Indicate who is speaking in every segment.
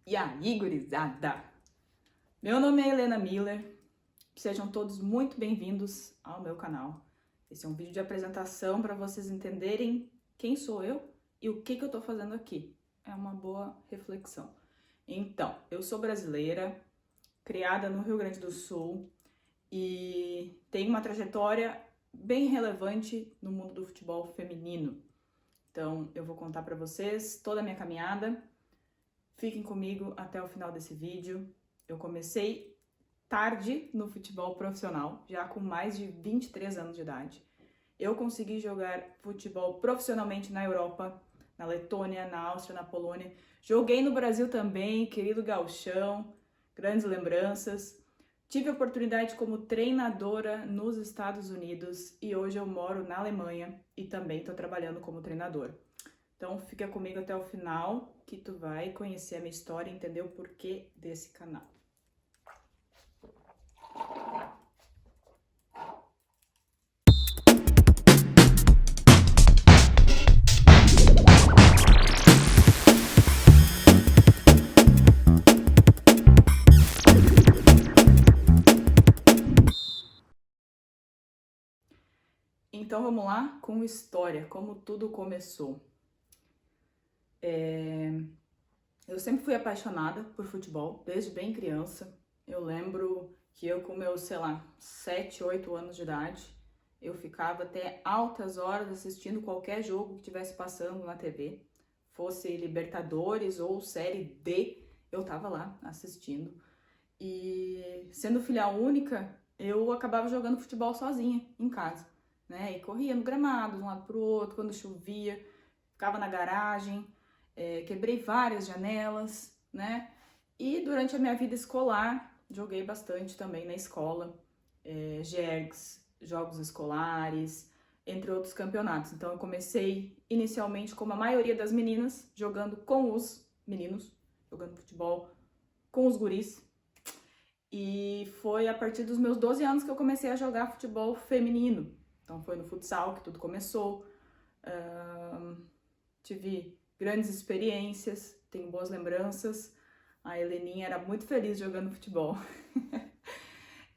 Speaker 1: E aí, gurizada? Meu nome é Helena Miller, sejam todos muito bem-vindos ao meu canal. Esse é um vídeo de apresentação para vocês entenderem quem sou eu e o que eu tô fazendo aqui. É uma boa reflexão. Então, eu sou brasileira, criada no Rio Grande do Sul e tenho uma trajetória bem relevante no mundo do futebol feminino. Então, eu vou contar para vocês toda a minha caminhada. Fiquem comigo até o final desse vídeo. Eu comecei tarde no futebol profissional, já com mais de 23 anos de idade. Eu consegui jogar futebol profissionalmente na Europa, na Letônia, na Áustria, na Polônia. Joguei no Brasil também, querido gauchão, grandes lembranças. Tive a oportunidade como treinadora nos Estados Unidos e hoje eu moro na Alemanha e também estou trabalhando como treinadora. Então fica comigo até o final que tu vai conhecer a minha história e entender o porquê desse canal. Então vamos lá com história, como tudo começou. Eu sempre fui apaixonada por futebol, desde bem criança. Eu lembro que eu com meus, 7, 8 anos de idade, eu ficava até altas horas assistindo qualquer jogo que estivesse passando na TV. Fosse Libertadores ou Série D, eu tava lá assistindo. E sendo filha única, eu acabava jogando futebol sozinha em casa, né? E corria no gramado, de um lado pro outro, quando chovia, ficava na garagem, quebrei várias janelas, né? E durante a minha vida escolar, joguei bastante também na escola, jergs, jogos escolares, entre outros campeonatos. Então eu comecei inicialmente, como a maioria das meninas, jogando com os meninos, jogando futebol com os guris. E foi a partir dos meus 12 anos que eu comecei a jogar futebol feminino. Então foi no futsal que tudo começou. Tive grandes experiências, tenho boas lembranças. A Heleninha era muito feliz jogando futebol.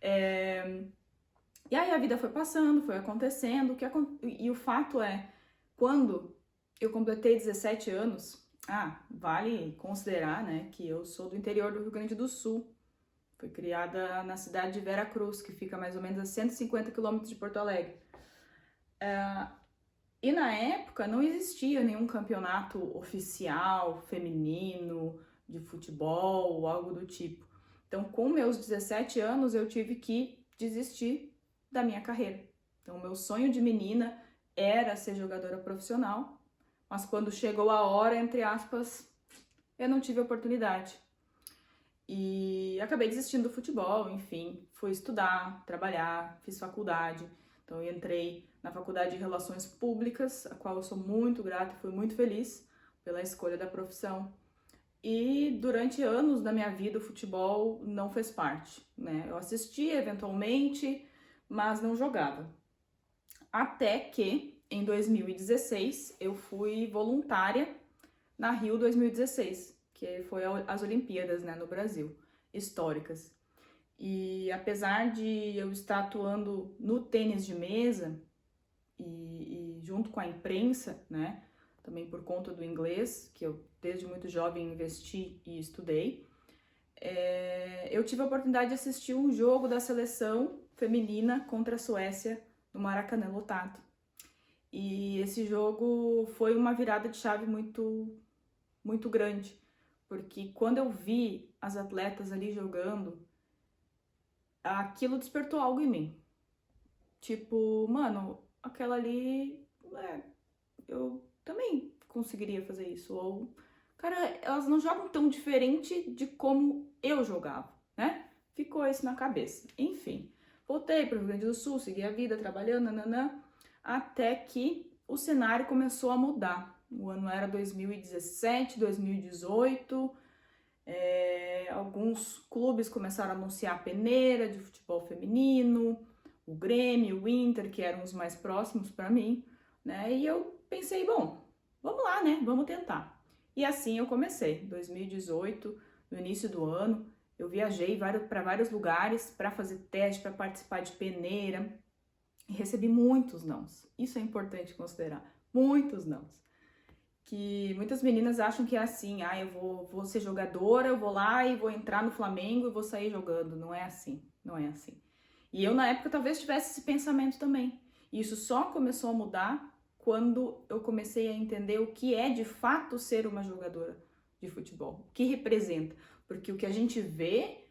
Speaker 1: E aí a vida foi passando, foi acontecendo. E o fato é, quando eu completei 17 anos, vale considerar, né, que eu sou do interior do Rio Grande do Sul. Fui criada na cidade de Vera Cruz, que fica mais ou menos a 150 quilômetros de Porto Alegre. E na época não existia nenhum campeonato oficial, feminino, de futebol ou algo do tipo. Então, com meus 17 anos, eu tive que desistir da minha carreira. Então, meu sonho de menina era ser jogadora profissional, mas quando chegou a hora, entre aspas, eu não tive oportunidade. E acabei desistindo do futebol, enfim, fui estudar, trabalhar, fiz faculdade. Então eu entrei na Faculdade de Relações Públicas, a qual eu sou muito grata e fui muito feliz pela escolha da profissão. E durante anos da minha vida o futebol não fez parte, né? Eu assistia eventualmente, mas não jogava. Até que em 2016 eu fui voluntária na Rio 2016, que foi as Olimpíadas, né, no Brasil, históricas. E apesar de eu estar atuando no tênis de mesa e junto com a imprensa, né, também por conta do inglês, que eu desde muito jovem investi e estudei, eu tive a oportunidade de assistir um jogo da seleção feminina contra a Suécia no Maracanã lotado. E esse jogo foi uma virada de chave muito grande, porque quando eu vi as atletas ali jogando, aquilo despertou algo em mim. Tipo, mano, aquela ali, eu também conseguiria fazer isso. Ou, cara, elas não jogam tão diferente de como eu jogava, né? Ficou isso na cabeça. Enfim, voltei para o Rio Grande do Sul, segui a vida trabalhando, nananã, até que o cenário começou a mudar. O ano era 2017, 2018. Alguns clubes começaram a anunciar a peneira de futebol feminino, o Grêmio, o Inter, que eram os mais próximos para mim, né? E eu pensei, bom, vamos lá, né? Vamos tentar. E assim eu comecei, 2018, no início do ano, eu viajei para vários lugares para fazer teste, para participar de peneira e recebi muitos nãos. Isso é importante considerar, muitos nãos. Que muitas meninas acham que é assim, eu vou ser jogadora, eu vou lá e vou entrar no Flamengo e vou sair jogando. Não é assim, não é assim. E eu na época talvez tivesse esse pensamento também. E isso só começou a mudar quando eu comecei a entender o que é de fato ser uma jogadora de futebol, o que representa. Porque o que a gente vê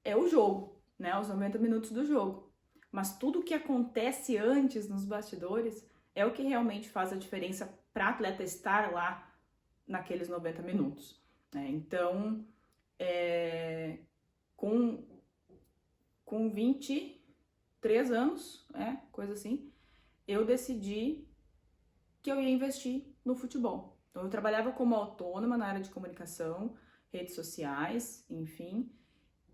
Speaker 1: é o jogo, né? Os 90 minutos do jogo. Mas tudo o que acontece antes nos bastidores é o que realmente faz a diferença para atleta estar lá naqueles 90 minutos. Né? Então, com 23 anos, coisa assim, eu decidi que eu ia investir no futebol. Então, eu trabalhava como autônoma na área de comunicação, redes sociais, enfim.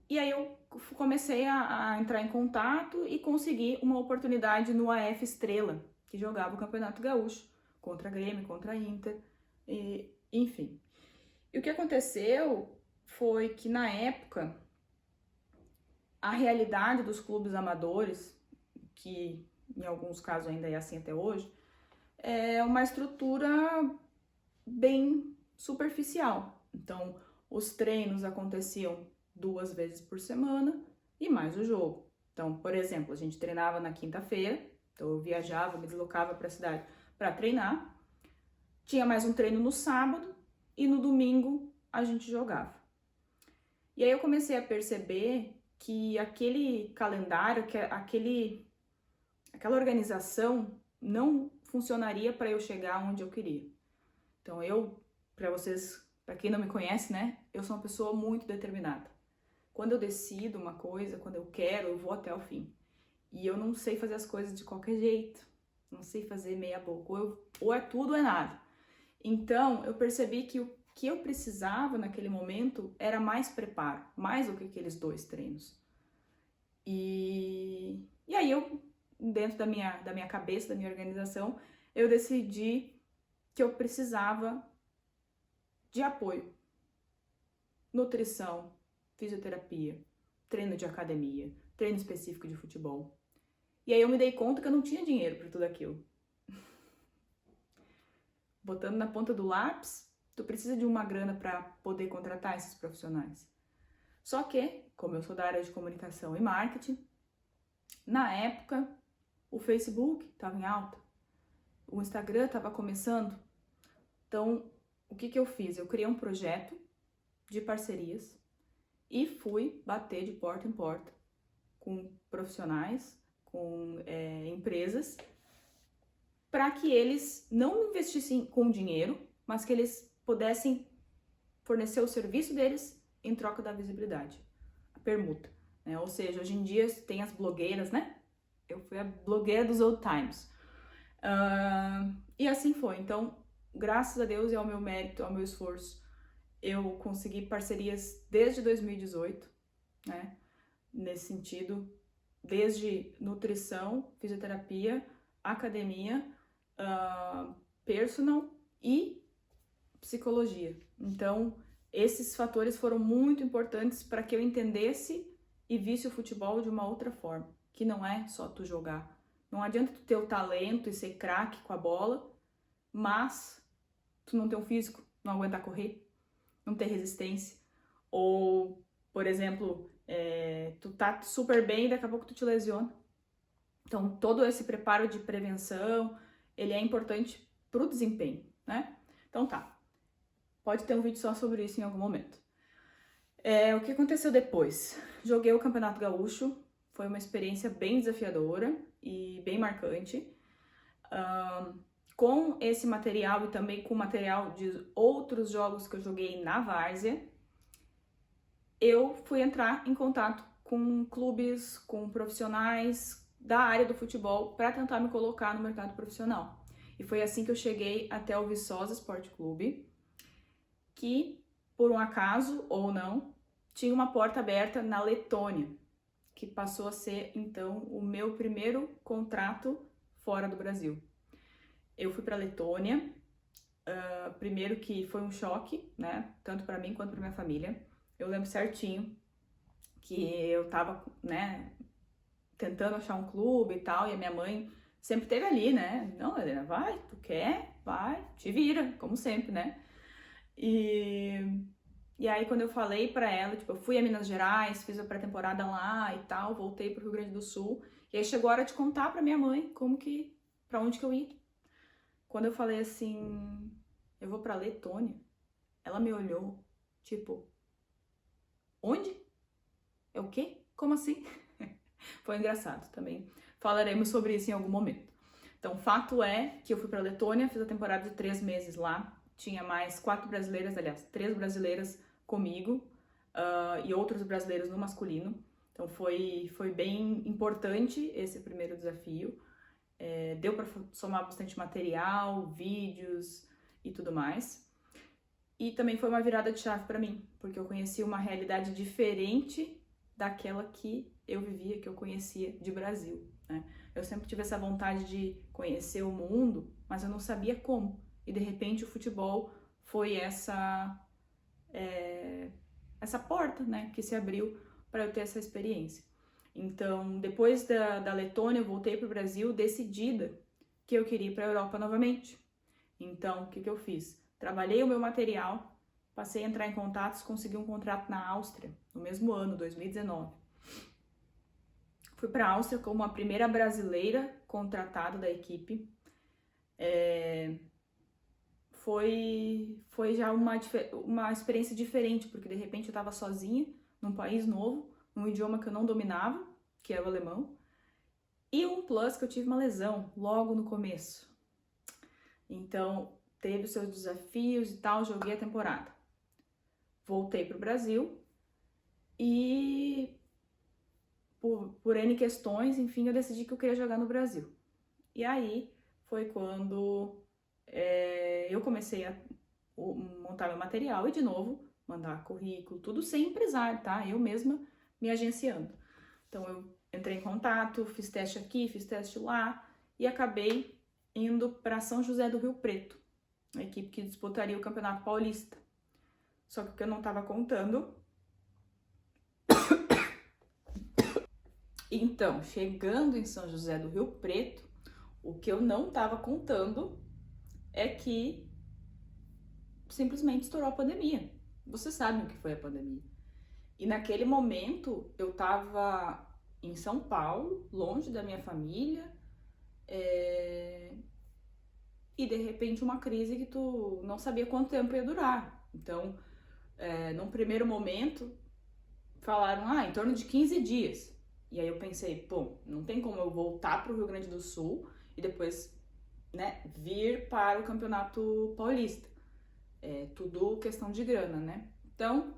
Speaker 1: E aí eu comecei a entrar em contato e consegui uma oportunidade no AF Estrela, que jogava o Campeonato Gaúcho, contra a Grêmio, contra a Inter, enfim. E o que aconteceu foi que na época, a realidade dos clubes amadores, que em alguns casos ainda é assim até hoje, é uma estrutura bem superficial. Então, os treinos aconteciam 2 vezes por semana e mais o jogo. Então, por exemplo, a gente treinava na quinta-feira, então eu viajava, me deslocava para a cidade para treinar, tinha mais um treino no sábado e no domingo a gente jogava. E aí eu comecei a perceber que aquele calendário, aquela organização não funcionaria para eu chegar onde eu queria. Então para quem não me conhece, né, eu sou uma pessoa muito determinada. Quando eu decido uma coisa, quando eu quero, eu vou até o fim. E eu não sei fazer as coisas de qualquer jeito. Não sei fazer meia boca. Ou é tudo ou é nada. Então, eu percebi que o que eu precisava naquele momento era mais preparo. Mais do que aqueles 2 treinos. E aí eu, dentro da minha cabeça, da minha organização, eu decidi que eu precisava de apoio. Nutrição, fisioterapia, treino de academia, treino específico de futebol. E aí eu me dei conta que eu não tinha dinheiro para tudo aquilo. Botando na ponta do lápis, tu precisa de uma grana para poder contratar esses profissionais. Só que, como eu sou da área de comunicação e marketing, na época o Facebook estava em alta, o Instagram estava começando. Então, o que eu fiz? Eu criei um projeto de parcerias e fui bater de porta em porta com profissionais, com empresas, para que eles não investissem com dinheiro, mas que eles pudessem fornecer o serviço deles em troca da visibilidade, a permuta. Né? Ou seja, hoje em dia tem as blogueiras, né? Eu fui a blogueira dos old times. E assim foi. Então, graças a Deus e ao meu mérito, ao meu esforço, eu consegui parcerias desde 2018, né? Nesse sentido, desde nutrição, fisioterapia, academia, personal e psicologia. Então, esses fatores foram muito importantes para que eu entendesse e visse o futebol de uma outra forma, que não é só tu jogar. Não adianta tu ter o talento e ser craque com a bola, mas tu não ter um físico, não aguentar correr, não ter resistência. Ou, por exemplo, tu tá super bem e daqui a pouco tu te lesiona. Então, todo esse preparo de prevenção, ele é importante pro desempenho, né? Então tá, pode ter um vídeo só sobre isso em algum momento. O que aconteceu depois? Joguei o Campeonato Gaúcho, foi uma experiência bem desafiadora e bem marcante. Com esse material e também com o material de outros jogos que eu joguei na várzea, eu fui entrar em contato com clubes, com profissionais da área do futebol para tentar me colocar no mercado profissional. E foi assim que eu cheguei até o Viçosa Sport Clube, que, por um acaso ou não, tinha uma porta aberta na Letônia, que passou a ser, então, o meu primeiro contrato fora do Brasil. Eu fui para a Letônia, primeiro que foi um choque, né, tanto para mim quanto para minha família. Eu lembro certinho que eu tava, né, tentando achar um clube e tal, e a minha mãe sempre esteve ali, né? Não, Helena, vai, tu quer? Vai, te vira, como sempre, né? E aí quando eu falei pra ela, tipo, eu fui a Minas Gerais, fiz a pré-temporada lá e tal, voltei pro Rio Grande do Sul, e aí chegou a hora de contar pra minha mãe pra onde que eu ia. Quando eu falei assim, eu vou pra Letônia, ela me olhou, tipo, onde? É o quê? Como assim? Foi engraçado também. Falaremos sobre isso em algum momento. Então, o fato é que eu fui pra Letônia, fiz a temporada de 3 meses lá. Tinha mais 4 brasileiras, aliás, 3 brasileiras comigo e outros brasileiros no masculino. Então, foi bem importante esse primeiro desafio. Deu para somar bastante material, vídeos e tudo mais. E também foi uma virada de chave para mim, porque eu conheci uma realidade diferente daquela que eu vivia, que eu conhecia de Brasil, né? Eu sempre tive essa vontade de conhecer o mundo, mas eu não sabia como. E de repente o futebol foi essa porta, né, que se abriu para eu ter essa experiência. Então, depois da Letônia, eu voltei para o Brasil decidida que eu queria ir para a Europa novamente. Então, o que eu fiz? Trabalhei o meu material, passei a entrar em contatos, consegui um contrato na Áustria, no mesmo ano, 2019. Fui para a Áustria como a primeira brasileira contratada da equipe. Foi já uma experiência diferente, porque de repente eu estava sozinha, num país novo, num idioma que eu não dominava, que é o alemão, e um plus que eu tive uma lesão logo no começo. Então, teve os seus desafios e tal, joguei a temporada. Voltei pro Brasil e por N questões, enfim, eu decidi que eu queria jogar no Brasil. E aí foi quando eu comecei a montar meu material e, de novo, mandar currículo, tudo sem empresário, tá? Eu mesma me agenciando. Então, eu entrei em contato, fiz teste aqui, fiz teste lá e acabei indo para São José do Rio Preto, a equipe que disputaria o Campeonato Paulista. Só que o que eu não estava contando... Então, chegando em São José do Rio Preto, o que eu não estava contando é que simplesmente estourou a pandemia. Você sabe o que foi a pandemia. E naquele momento eu estava em São Paulo, longe da minha família, e de repente uma crise que tu não sabia quanto tempo ia durar. Então, num primeiro momento, falaram, em torno de 15 dias. E aí eu pensei, bom, não tem como eu voltar para o Rio Grande do Sul e depois, né, vir para o Campeonato Paulista. É tudo questão de grana, né? Então,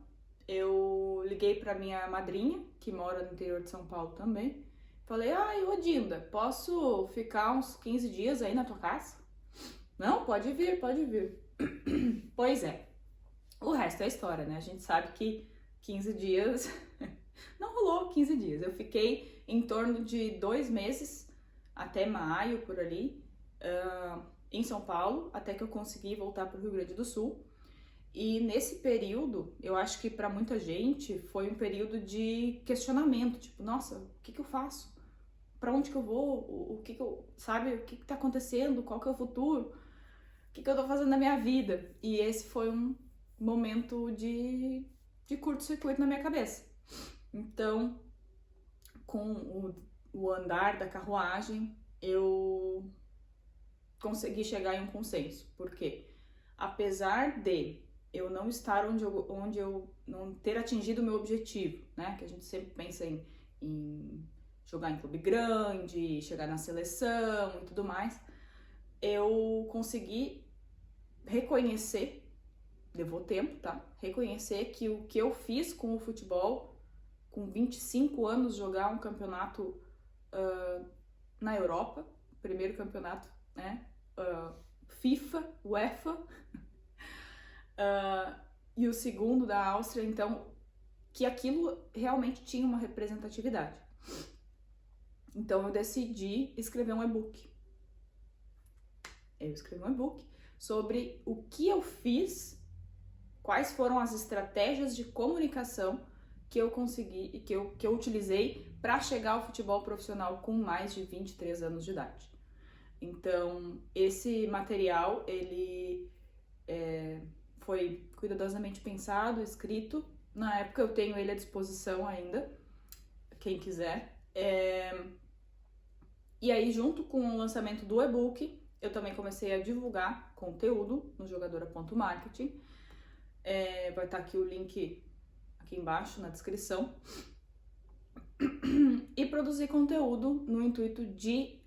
Speaker 1: eu liguei para minha madrinha, que mora no interior de São Paulo também. Falei, Odinda, posso ficar uns 15 dias aí na tua casa? Não, pode vir, pode vir. Pois é, o resto é história, né? A gente sabe que 15 dias... Não rolou 15 dias, eu fiquei em torno de 2 meses, até maio, por ali, em São Paulo, até que eu consegui voltar para o Rio Grande do Sul. E nesse período, eu acho que para muita gente foi um período de questionamento, tipo, nossa, o que eu faço? Para onde que eu vou? O que eu, sabe, o que tá acontecendo? Qual que é o futuro? O que eu tô fazendo na minha vida? E esse foi um momento de curto-circuito na minha cabeça. Então, com o andar da carruagem, eu consegui chegar em um consenso, porque apesar de eu não estar onde eu não ter atingido o meu objetivo, né, que a gente sempre pensa em jogar em clube grande, chegar na seleção e tudo mais, eu consegui reconhecer, levou tempo, tá? Reconhecer que o que eu fiz com o futebol, com 25 anos, jogar um campeonato na Europa, primeiro campeonato, né? FIFA, UEFA, e o segundo da Áustria, então, que aquilo realmente tinha uma representatividade. Então eu decidi escrever um e-book. Eu escrevi um e-book sobre o que eu fiz quais foram as estratégias de comunicação que eu consegui, que eu utilizei para chegar ao futebol profissional com mais de 23 anos de idade. Então, esse material, ele foi cuidadosamente pensado, escrito. Na época eu tenho ele à disposição ainda, quem quiser. E aí, junto com o lançamento do e-book, eu também comecei a divulgar conteúdo no jogadora.marketing. Vai estar aqui o link aqui embaixo na descrição. E produzir conteúdo no intuito de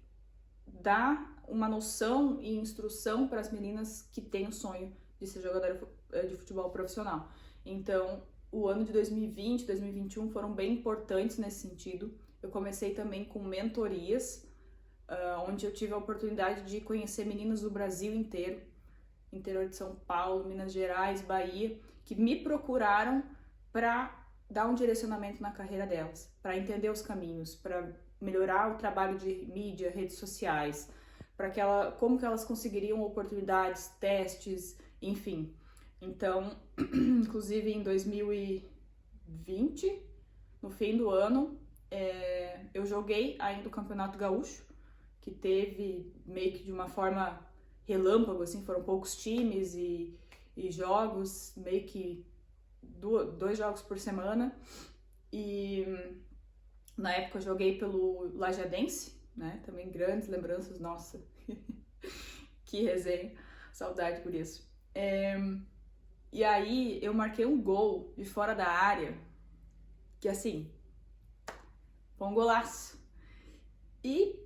Speaker 1: dar uma noção e instrução para as meninas que têm o sonho de ser jogadora de futebol profissional. Então, o ano de 2020, 2021 foram bem importantes nesse sentido. Eu comecei também com mentorias, onde eu tive a oportunidade de conhecer meninas do Brasil inteiro, interior de São Paulo, Minas Gerais, Bahia, que me procuraram para dar um direcionamento na carreira delas, para entender os caminhos, para melhorar o trabalho de mídia, redes sociais, como que elas conseguiriam oportunidades, testes, enfim. Então, inclusive em 2020, no fim do ano, eu joguei ainda o Campeonato Gaúcho, que teve meio que de uma forma relâmpago, assim, foram poucos times e jogos, meio que 2 jogos por semana. E na época eu joguei pelo Lajadense, né? Também grandes lembranças, nossa, que resenha, saudade por isso. E aí eu marquei um gol de fora da área, que assim, foi um golaço. E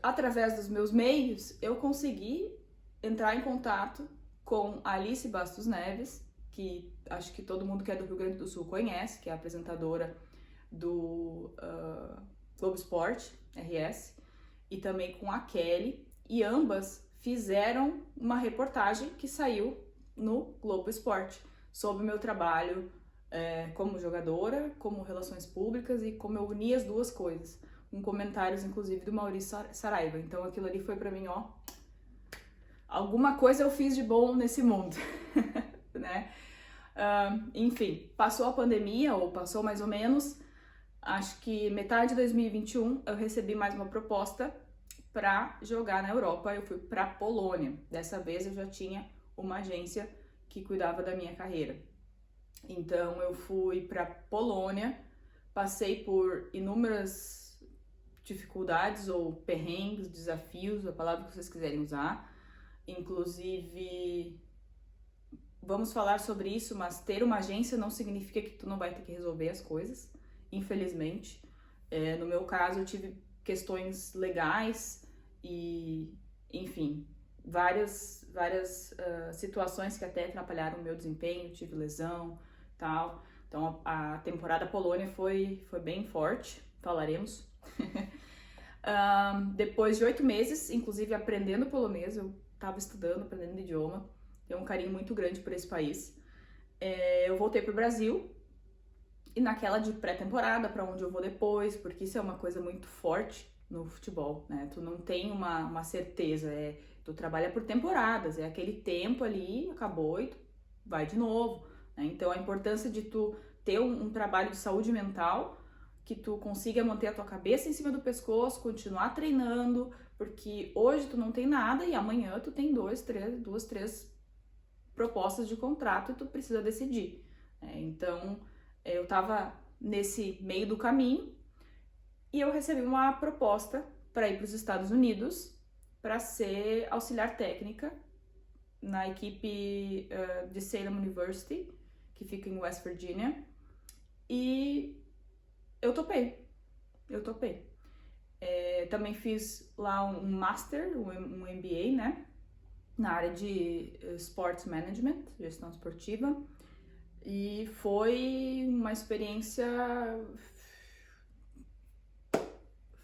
Speaker 1: através dos meus meios eu consegui entrar em contato com a Alice Bastos Neves, que acho que todo mundo que é do Rio Grande do Sul conhece, que é a apresentadora do Globo Esporte, RS, e também com a Kelly, e ambas fizeram uma reportagem que saiu no Globo Esporte sobre o meu trabalho como jogadora, como relações públicas e como eu uni as duas coisas, com comentários inclusive do Maurício Saraiva. Então aquilo ali foi pra mim, ó, alguma coisa eu fiz de bom nesse mundo, né? Enfim, passou a pandemia, ou passou mais ou menos, acho que metade de 2021 eu recebi mais uma proposta para jogar na Europa. Eu fui para Polônia. Dessa vez eu já tinha uma agência que cuidava da minha carreira. Então eu fui para Polônia, passei por inúmeras dificuldades ou perrengues, desafios, a palavra que vocês quiserem usar. Inclusive, vamos falar sobre isso, mas ter uma agência não significa que tu não vai ter que resolver as coisas, infelizmente. No meu caso, eu tive questões legais e, enfim, várias situações que até atrapalharam o meu desempenho, tive lesão, tal. Então, a temporada Polônia foi bem forte, falaremos. Depois de 8 meses, inclusive aprendendo polonês, eu estava estudando, aprendendo idioma, tenho um carinho muito grande por esse país. Eu voltei pro Brasil, e naquela de pré-temporada, para onde eu vou depois, porque isso é uma coisa muito forte no futebol, né? Tu não tem uma certeza, tu trabalha por temporadas, é aquele tempo ali, acabou e tu vai de novo, né? Então a importância de tu ter um trabalho de saúde mental, que tu consiga manter a tua cabeça em cima do pescoço, continuar treinando, porque hoje tu não tem nada e amanhã tu tem duas, três propostas de contrato e tu precisa decidir, né? Então eu tava nesse meio do caminho e eu recebi uma proposta para ir para os Estados Unidos para ser auxiliar técnica na equipe de Salem University, que fica em West Virginia, e eu topei. Também fiz lá um Master, um MBA, né, na área de Sports Management, gestão esportiva, e foi uma experiência...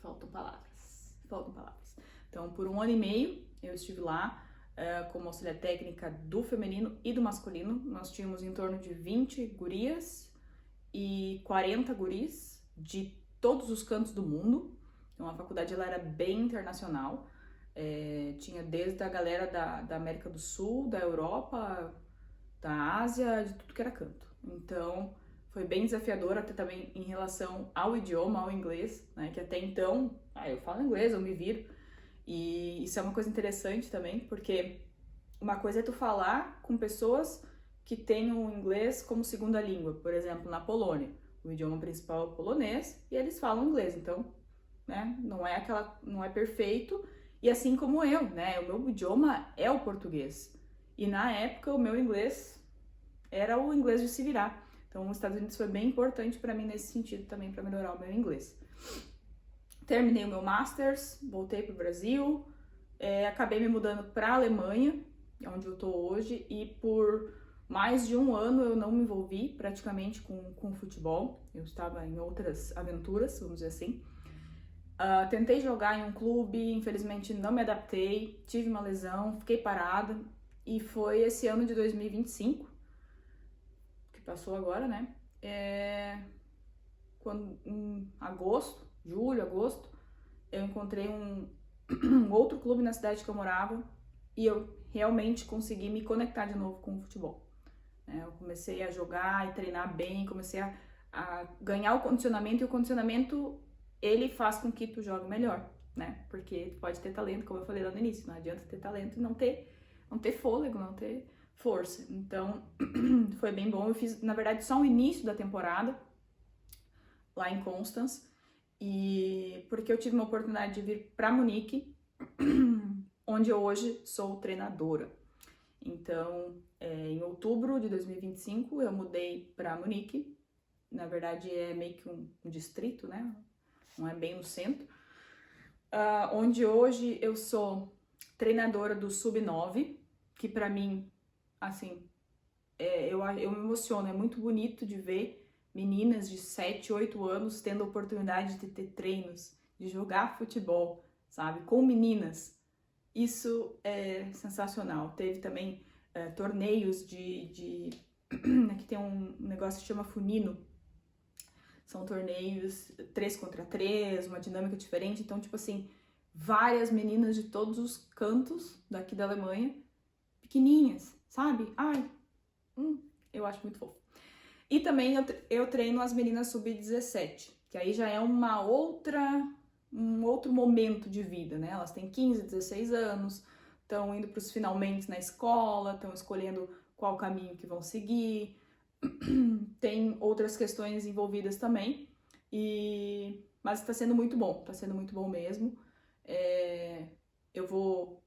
Speaker 1: Faltam palavras. Então, por 1 ano e meio, eu estive lá como auxiliar técnica do feminino e do masculino. Nós tínhamos em torno de 20 gurias e 40 guris de todos os cantos do mundo. Então, a faculdade ela era bem internacional. Tinha desde a galera da América do Sul, da Europa, da Ásia, de tudo que era canto. Então, foi bem desafiador até também em relação ao idioma, ao inglês, né? Que até então, eu falo inglês, eu me viro. E isso é uma coisa interessante também, porque uma coisa é tu falar com pessoas que têm o inglês como segunda língua. Por exemplo, na Polônia, o idioma principal é o polonês e eles falam inglês. Então, né, não é perfeito. E assim como eu, né? O meu idioma é o português. E na época o meu inglês era o inglês de se virar. Então, os Estados Unidos foi bem importante para mim nesse sentido também, para melhorar o meu inglês. Terminei o meu Masters, voltei para o Brasil, acabei me mudando para a Alemanha, onde eu tô hoje, e por mais de um ano eu não me envolvi praticamente com futebol. Eu estava em outras aventuras, vamos dizer assim. Tentei jogar em um clube, infelizmente não me adaptei, tive uma lesão, fiquei parada. E foi esse ano de 2025, que passou agora, né? Quando, em agosto, julho, agosto, eu encontrei um outro clube na cidade que eu morava e eu realmente consegui me conectar de novo com o futebol. Eu comecei a jogar e treinar bem, comecei a ganhar o condicionamento, e o condicionamento, ele faz com que tu jogue melhor, né? Porque tu pode ter talento, como eu falei lá no início, não adianta ter talento e não ter fôlego, não ter força. Então, foi bem bom. Eu fiz, na verdade, só o início da temporada lá em Constance, e porque eu tive uma oportunidade de vir para Munique, onde eu hoje sou treinadora. Então, em outubro de 2025, eu mudei para Munique. Na verdade, é meio que um distrito, né? Não é bem no centro. Onde hoje eu sou treinadora do Sub-9, que para mim, assim, eu me emociono. É muito bonito de ver meninas de 7, 8 anos tendo a oportunidade de ter treinos, de jogar futebol, sabe? Com meninas. Isso é sensacional. Teve também torneios aqui tem um negócio que chama Funino. São torneios 3 contra 3, uma dinâmica diferente. Então, tipo assim, várias meninas de todos os cantos daqui da Alemanha, pequenininhas, sabe? Eu acho muito fofo. E também eu treino as meninas sub-17, que aí já é um outro momento de vida, né? Elas têm 15, 16 anos, estão indo para os finalmente na escola, estão escolhendo qual caminho que vão seguir. Tem outras questões envolvidas também, mas está sendo muito bom mesmo. Eu vou,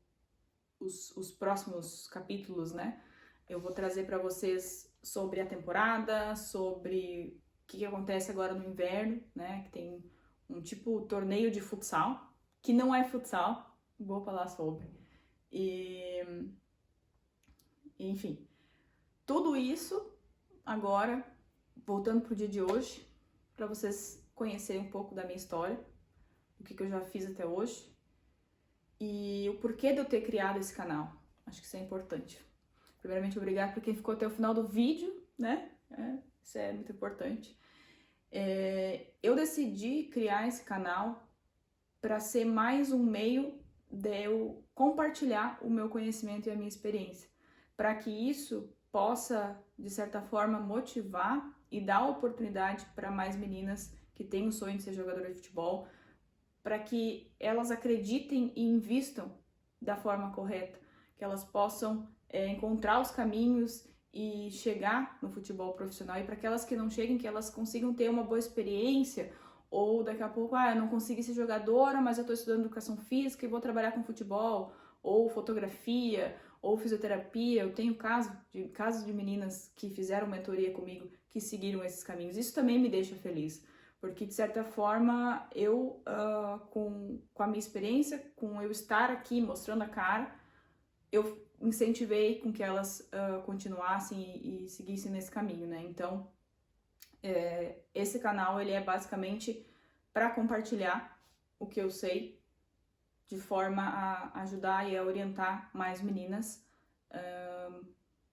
Speaker 1: os próximos capítulos, né? Eu vou trazer para vocês sobre a temporada, sobre o que acontece agora no inverno, né? Que tem um tipo torneio de futsal, que não é futsal, vou falar sobre. Enfim, tudo isso agora, voltando pro dia de hoje, para vocês conhecerem um pouco da minha história, o que eu já fiz até hoje e o porquê de eu ter criado esse canal. Acho que isso é importante. Primeiramente, obrigada por quem ficou até o final do vídeo, né? Isso é muito importante. Eu decidi criar esse canal para ser mais um meio de eu compartilhar o meu conhecimento e a minha experiência, para que isso possa, de certa forma, motivar e dar oportunidade para mais meninas que têm o sonho de ser jogadora de futebol, para que elas acreditem e invistam da forma correta, que elas possam encontrar os caminhos e chegar no futebol profissional, e para aquelas que não cheguem, que elas consigam ter uma boa experiência, ou daqui a pouco, eu não consegui ser jogadora, mas eu estou estudando educação física e vou trabalhar com futebol, ou fotografia, ou fisioterapia. Eu tenho casos de meninas que fizeram mentoria comigo, que seguiram esses caminhos. Isso também me deixa feliz, porque de certa forma eu, com a minha experiência, com eu estar aqui mostrando a cara, eu incentivei com que elas continuassem e seguissem nesse caminho, né? Então, esse canal, ele é basicamente para compartilhar o que eu sei, de forma a ajudar e a orientar mais meninas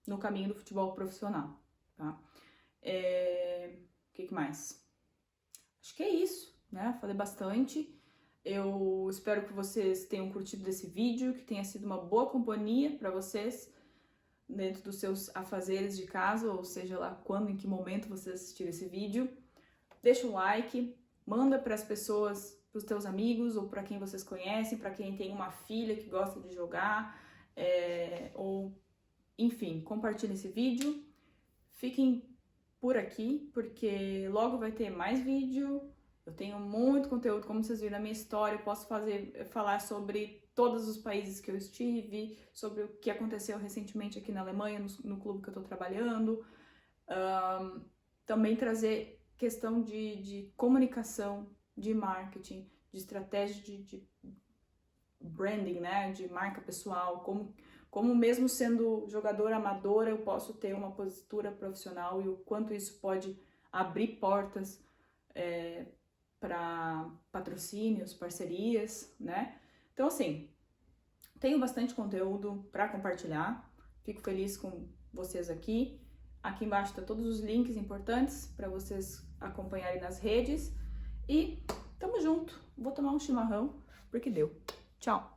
Speaker 1: no caminho do futebol profissional, tá? O que mais? Acho que é isso, né? Falei bastante. Eu espero que vocês tenham curtido desse vídeo, que tenha sido uma boa companhia para vocês. dentro dos seus afazeres de casa, ou seja lá quando, em que momento você assistir esse vídeo. Deixa um like, manda para as pessoas, para os teus amigos ou para quem vocês conhecem, para quem tem uma filha que gosta de jogar, ou enfim, compartilhe esse vídeo. Fiquem por aqui, porque logo vai ter mais vídeo. Eu tenho muito conteúdo, como vocês viram na minha história, eu posso falar sobre todos os países que eu estive, sobre o que aconteceu recentemente aqui na Alemanha, no clube que eu estou trabalhando. Também trazer questão de comunicação, de marketing, de estratégia de branding, né, de marca pessoal, como mesmo sendo jogadora amadora eu posso ter uma postura profissional e o quanto isso pode abrir portas para patrocínios, parcerias, né? Então, assim, tenho bastante conteúdo para compartilhar, fico feliz com vocês aqui. Aqui embaixo tá todos os links importantes para vocês acompanharem nas redes. E tamo junto, vou tomar um chimarrão, porque deu. Tchau!